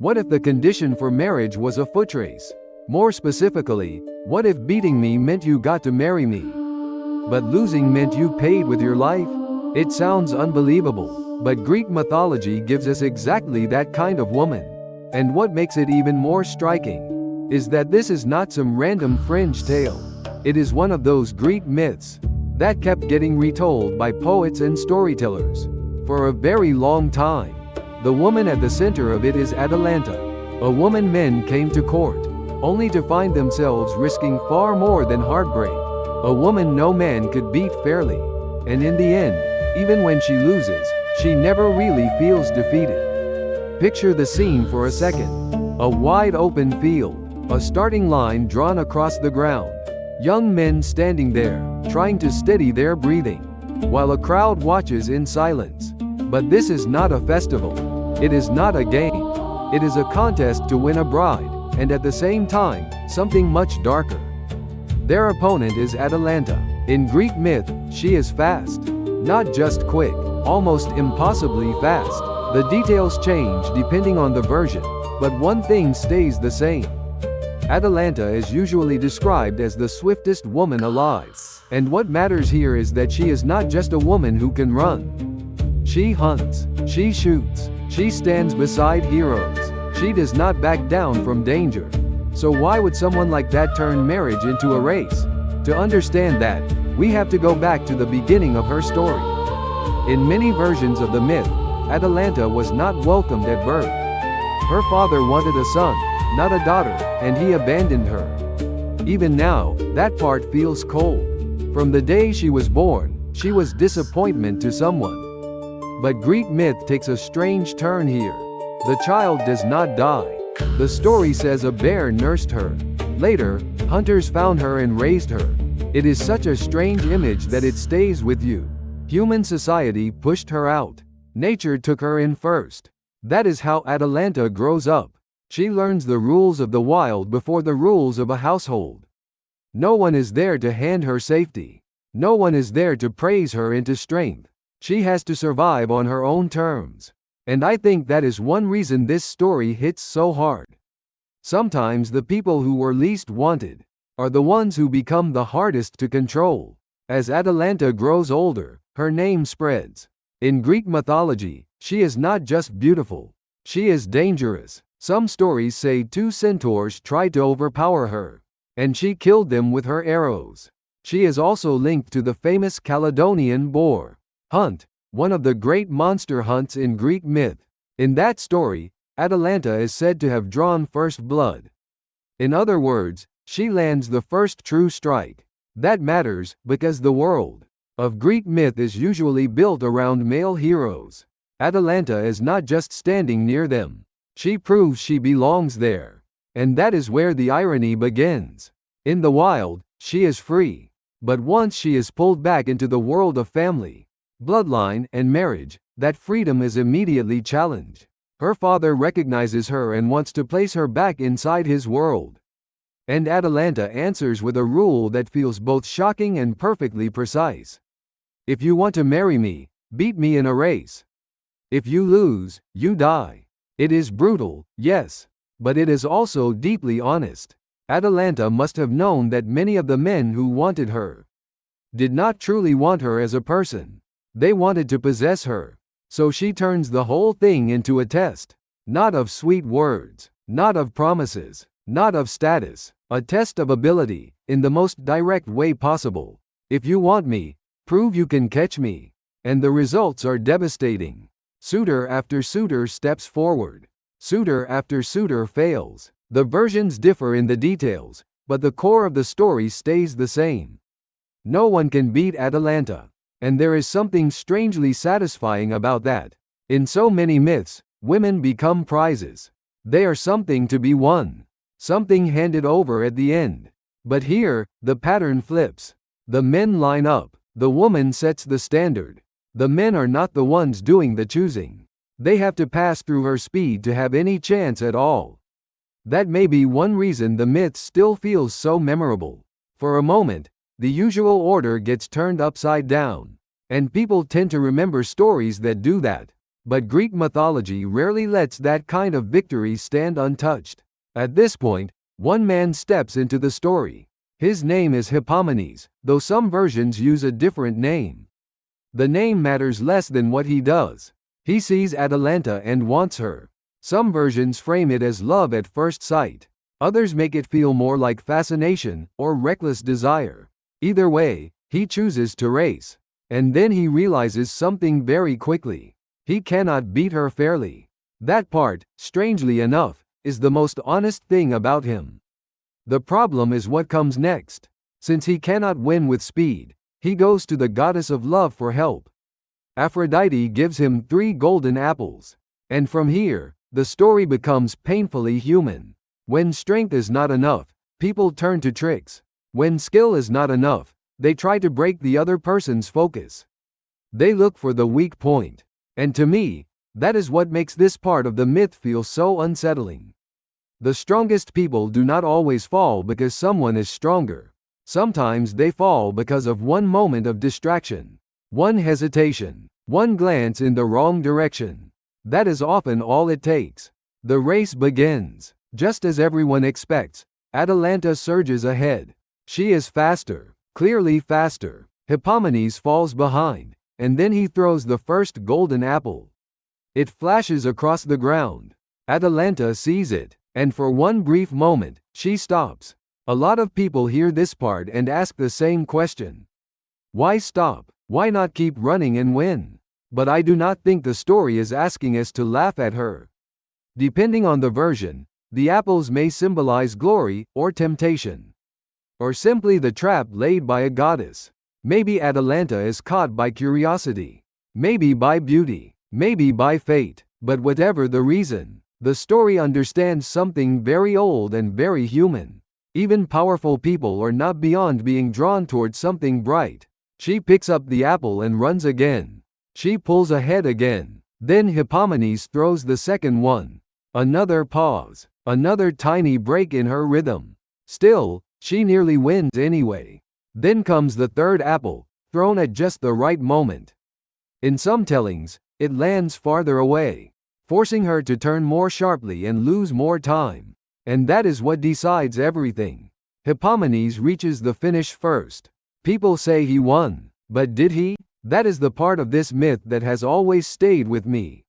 What if the condition for marriage was a foot race? More specifically, what if beating me meant you got to marry me, but losing meant you paid with your life? It sounds unbelievable, but Greek mythology gives us exactly that kind of woman. And what makes it even more striking is that this is not some random fringe tale. It is one of those Greek myths that kept getting retold by poets and storytellers for a very long time. The woman at the center of it is Atalanta, a woman men came to court only to find themselves risking far more than heartbreak, a woman no man could beat fairly, and in the end, even when she loses, she never really feels defeated. Picture the scene for a second. A wide open field, a starting line drawn across the ground, young men standing there, trying to steady their breathing, while a crowd watches in silence. But this is not a festival. It is not a game. It is a contest to win a bride, and at the same time, something much darker. Their opponent is Atalanta. In Greek myth, she is fast. Not just quick, almost impossibly fast. The details change depending on the version, but one thing stays the same. Atalanta is usually described as the swiftest woman alive. And what matters here is that she is not just a woman who can run. She hunts, she shoots, she stands beside heroes. She does not back down from danger. So why would someone like that turn marriage into a race? To understand that, we have to go back to the beginning of her story. In many versions of the myth, Atalanta was not welcomed at birth. Her father wanted a son, not a daughter, and he abandoned her. Even now, that part feels cold. From the day she was born, she was disappointment to someone. But Greek myth takes a strange turn here. The child does not die. The story says a bear nursed her. Later, hunters found her and raised her. It is such a strange image that it stays with you. Human society pushed her out. Nature took her in first. That is how Atalanta grows up. She learns the rules of the wild before the rules of a household. No one is there to hand her safety. No one is there to praise her into strength. She has to survive on her own terms. And I think that is one reason this story hits so hard. Sometimes the people who were least wanted are the ones who become the hardest to control. As Atalanta grows older, her name spreads. In Greek mythology, she is not just beautiful. She is dangerous. Some stories say 2 centaurs tried to overpower her, and she killed them with her arrows. She is also linked to the famous Calydonian Boar hunt, one of the great monster hunts in Greek myth. In that story, Atalanta is said to have drawn first blood. In other words, she lands the first true strike. That matters, because the world of Greek myth is usually built around male heroes. Atalanta is not just standing near them. She proves she belongs there. And that is where the irony begins. In the wild, she is free. But once she is pulled back into the world of family, bloodline, and marriage, that freedom is immediately challenged. Her father recognizes her and wants to place her back inside his world. And Atalanta answers with a rule that feels both shocking and perfectly precise. If you want to marry me, beat me in a race. If you lose, you die. It is brutal, yes, but it is also deeply honest. Atalanta must have known that many of the men who wanted her did not truly want her as a person. They wanted to possess her. So she turns the whole thing into a test. Not of sweet words, not of promises, not of status. A test of ability, in the most direct way possible. If you want me, prove you can catch me. And the results are devastating. Suitor after suitor steps forward. Suitor after suitor fails. The versions differ in the details, but the core of the story stays the same. No one can beat Atalanta. And there is something strangely satisfying about that. In so many myths, women become prizes. They are something to be won. Something handed over at the end. But here, the pattern flips. The men line up. The woman sets the standard. The men are not the ones doing the choosing. They have to pass through her speed to have any chance at all. That may be one reason the myth still feels so memorable. For a moment, the usual order gets turned upside down. And people tend to remember stories that do that. But Greek mythology rarely lets that kind of victory stand untouched. At this point, one man steps into the story. His name is Hippomenes, though some versions use a different name. The name matters less than what he does. He sees Atalanta and wants her. Some versions frame it as love at first sight. Others make it feel more like fascination or reckless desire. Either way, he chooses to race. And then he realizes something very quickly. He cannot beat her fairly. That part, strangely enough, is the most honest thing about him. The problem is what comes next. Since he cannot win with speed, he goes to the goddess of love for help. Aphrodite gives him 3 golden apples. And from here, the story becomes painfully human. When strength is not enough, people turn to tricks. When skill is not enough, they try to break the other person's focus. They look for the weak point. And to me, that is what makes this part of the myth feel so unsettling. The strongest people do not always fall because someone is stronger. Sometimes they fall because of one moment of distraction, one hesitation, one glance in the wrong direction. That is often all it takes. The race begins. Just as everyone expects, Atalanta surges ahead. She is faster, clearly faster. Hippomenes falls behind, and then he throws the first golden apple. It flashes across the ground. Atalanta sees it, and for one brief moment, she stops. A lot of people hear this part and ask the same question. Why stop? Why not keep running and win? But I do not think the story is asking us to laugh at her. Depending on the version, the apples may symbolize glory or temptation, or simply the trap laid by a goddess. Maybe Atalanta is caught by curiosity, maybe by beauty, maybe by fate. But whatever the reason, the story understands something very old and very human. Even powerful people are not beyond being drawn towards something bright. She picks up the apple and runs again. She pulls ahead again. Then Hippomenes throws the second one. Another pause. Another tiny break in her rhythm. Still, she nearly wins anyway. Then comes the third apple, thrown at just the right moment. In some tellings, it lands farther away, forcing her to turn more sharply and lose more time. And that is what decides everything. Hippomenes reaches the finish first. People say he won, but did he? That is the part of this myth that has always stayed with me.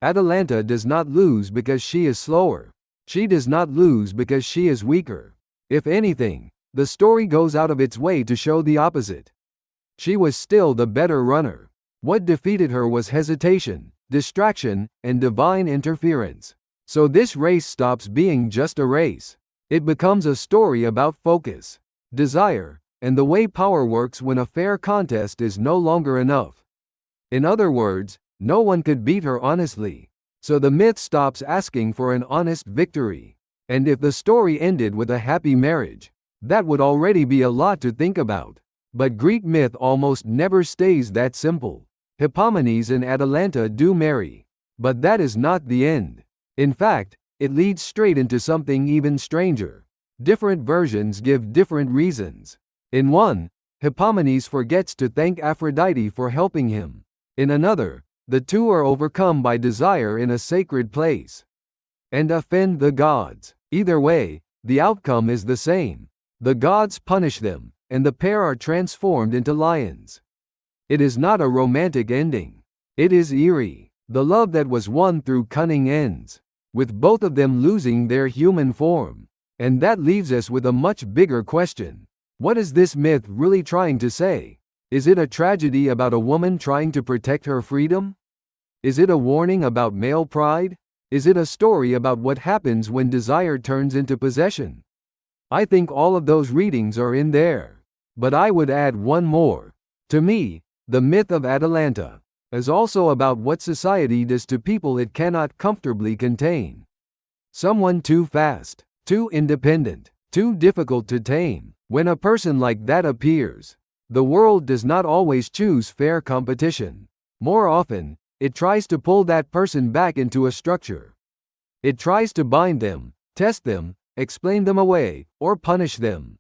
Atalanta does not lose because she is slower. She does not lose because she is weaker. If anything, the story goes out of its way to show the opposite. She was still the better runner. What defeated her was hesitation, distraction, and divine interference. So this race stops being just a race. It becomes a story about focus, desire, and the way power works when a fair contest is no longer enough. In other words, no one could beat her honestly. So the myth stops asking for an honest victory. And if the story ended with a happy marriage, that would already be a lot to think about. But Greek myth almost never stays that simple. Hippomenes and Atalanta do marry. But that is not the end. In fact, it leads straight into something even stranger. Different versions give different reasons. In one, Hippomenes forgets to thank Aphrodite for helping him. In another, the two are overcome by desire in a sacred place and offend the gods. Either way, the outcome is the same. The gods punish them, and the pair are transformed into lions. It is not a romantic ending. It is eerie. The love that was won through cunning ends, with both of them losing their human form. And that leaves us with a much bigger question. What is this myth really trying to say? Is it a tragedy about a woman trying to protect her freedom? Is it a warning about male pride? Is it a story about what happens when desire turns into possession? I think all of those readings are in there. But I would add one more. To me, the myth of Atalanta is also about what society does to people it cannot comfortably contain. Someone too fast, too independent, too difficult to tame. When a person like that appears, the world does not always choose fair competition. More often, it tries to pull that person back into a structure. It tries to bind them, test them, explain them away, or punish them.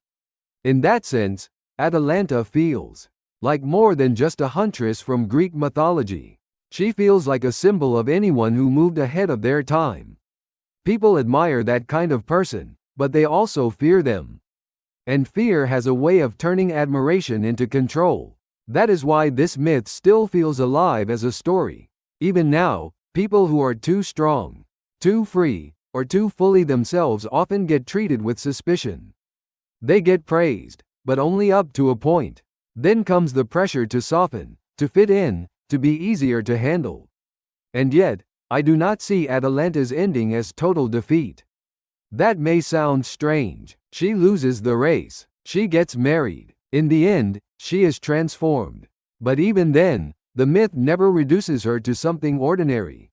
In that sense, Atalanta feels like more than just a huntress from Greek mythology. She feels like a symbol of anyone who moved ahead of their time. People admire that kind of person, but they also fear them. And fear has a way of turning admiration into control. That is why this myth still feels alive as a story. Even now, people who are too strong, too free, or too fully themselves often get treated with suspicion. They get praised, but only up to a point. Then comes the pressure to soften, to fit in, to be easier to handle. And yet, I do not see Atalanta's ending as total defeat. That may sound strange. She loses the race. She gets married. In the end, she is transformed. But even then, the myth never reduces her to something ordinary.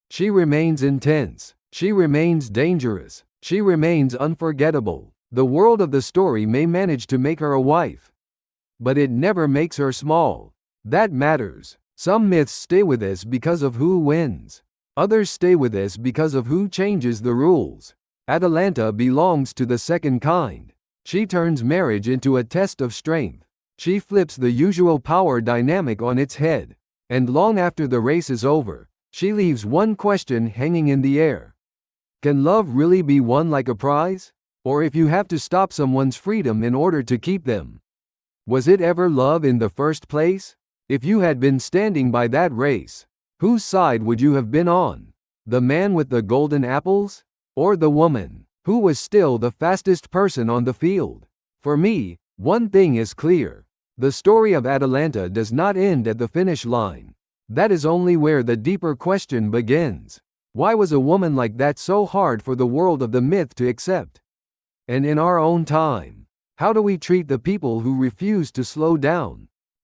She remains intense. She remains dangerous. She remains unforgettable. The world of the story may manage to make her a wife, but it never makes her small. That matters. Some myths stay with us because of who wins. Others stay with us because of who changes the rules. Atalanta belongs to the second kind. She turns marriage into a test of strength. She flips the usual power dynamic on its head. And long after the race is over, she leaves one question hanging in the air. Can love really be won like a prize? Or if you have to stop someone's freedom in order to keep them, was it ever love in the first place? If you had been standing by that race, whose side would you have been on? The man with the golden apples? Or the woman who was still the fastest person on the field? For me, one thing is clear. The story of Atalanta does not end at the finish line. That is only where the deeper question begins. Why was a woman like that so hard for the world of the myth to accept? And in our own time, how do we treat the people who refuse to slow down?